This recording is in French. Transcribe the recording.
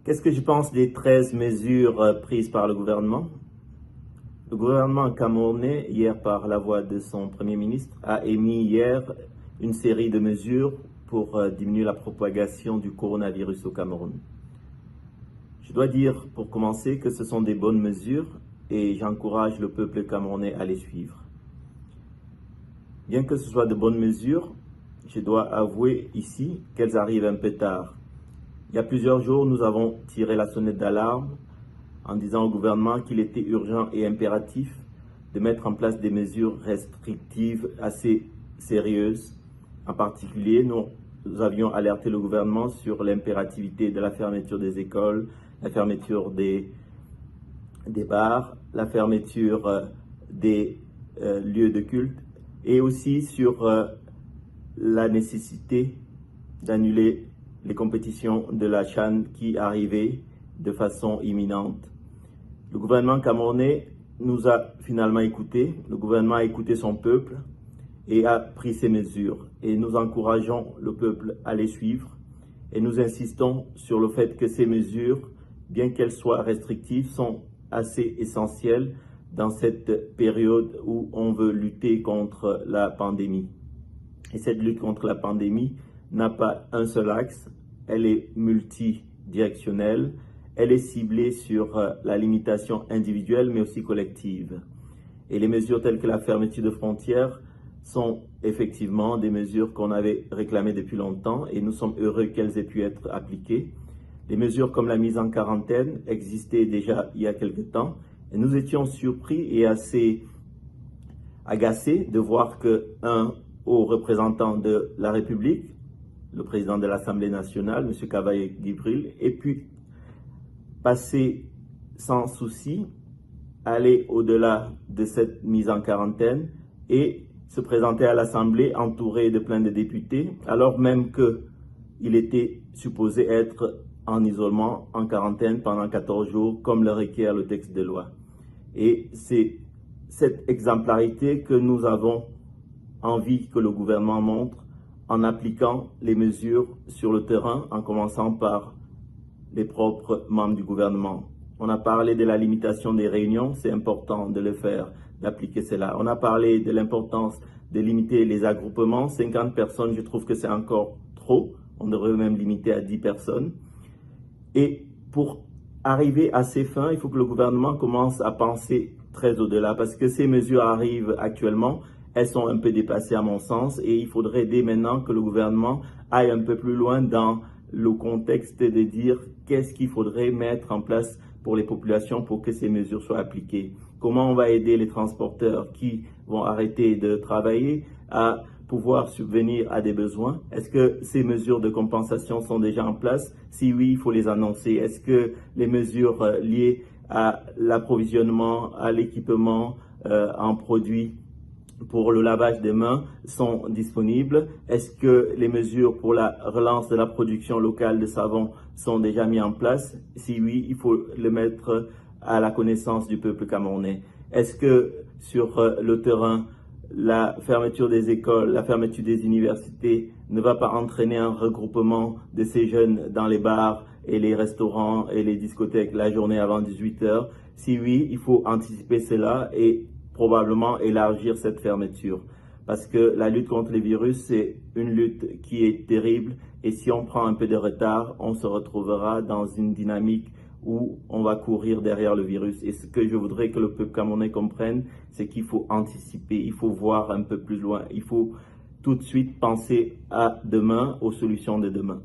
Qu'est-ce que je pense des 13 mesures prises par le gouvernement? Le gouvernement camerounais, hier par la voix de son Premier ministre, a émis hier une série de mesures pour diminuer la propagation du coronavirus au Cameroun. Je dois dire, pour commencer, que ce sont des bonnes mesures et j'encourage le peuple camerounais à les suivre. Bien que ce soit de bonnes mesures, je dois avouer ici qu'elles arrivent un peu tard. Il y a plusieurs jours, nous avons tiré la sonnette d'alarme en disant au gouvernement qu'il était urgent et impératif de mettre en place des mesures restrictives assez sérieuses. En particulier, nous avions alerté le gouvernement sur l'impérativité de la fermeture des écoles, la fermeture des bars, la fermeture des lieux de culte et aussi sur la nécessité d'annuler les compétitions de la CHAN qui arrivaient de façon imminente. Le gouvernement camerounais nous a finalement écoutés, le gouvernement a écouté son peuple et a pris ces mesures. Et nous encourageons le peuple à les suivre et nous insistons sur le fait que ces mesures, bien qu'elles soient restrictives, sont assez essentielles dans cette période où on veut lutter contre la pandémie. Et cette lutte contre la pandémie n'a pas un seul axe, elle est multidirectionnelle, elle est ciblée sur la limitation individuelle mais aussi collective. Et les mesures telles que la fermeture de frontières sont effectivement des mesures qu'on avait réclamées depuis longtemps et nous sommes heureux qu'elles aient pu être appliquées. Les mesures comme la mise en quarantaine existaient déjà il y a quelque temps et nous étions surpris et assez agacés de voir qu'un haut représentant de la République, le président de l'Assemblée nationale, M. Cavaye Gibril, ait pu passer sans souci, aller au-delà de cette mise en quarantaine et se présenter à l'Assemblée entouré de plein de députés, alors même qu'il était supposé être en isolement, en quarantaine pendant 14 jours, comme le requiert le texte de loi. Et c'est cette exemplarité que nous avons envie que le gouvernement montre en appliquant les mesures sur le terrain, en commençant par les propres membres du gouvernement. On a parlé de la limitation des réunions, c'est important de le faire, d'appliquer cela. On a parlé de l'importance de limiter les agroupements, 50 personnes, je trouve que c'est encore trop, on devrait même limiter à 10 personnes. Et pour arriver à ces fins, il faut que le gouvernement commence à penser très au-delà, parce que ces mesures arrivent actuellement, elles sont un peu dépassées à mon sens, et il faudrait dès maintenant que le gouvernement aille un peu plus loin dans le contexte de dire qu'est-ce qu'il faudrait mettre en place pour les populations pour que ces mesures soient appliquées. Comment on va aider les transporteurs qui vont arrêter de travailler à pouvoir subvenir à des besoins? Est-ce que ces mesures de compensation sont déjà en place? Si oui, il faut les annoncer. Est-ce que les mesures liées à l'approvisionnement, à l'équipement en produits pour le lavage des mains sont disponibles? Est-ce que les mesures pour la relance de la production locale de savon sont déjà mises en place? Si oui, il faut le mettre à la connaissance du peuple camerounais. Est-ce que sur le terrain, la fermeture des écoles, la fermeture des universités ne va pas entraîner un regroupement de ces jeunes dans les bars et les restaurants et les discothèques la journée avant 18 h? Si oui, il faut anticiper cela et probablement élargir cette fermeture. Parce que la lutte contre les virus, c'est une lutte qui est terrible et si on prend un peu de retard, on se retrouvera dans une dynamique où on va courir derrière le virus. Et ce que je voudrais que le peuple camerounais comprenne, c'est qu'il faut anticiper, il faut voir un peu plus loin, il faut tout de suite penser à demain, aux solutions de demain.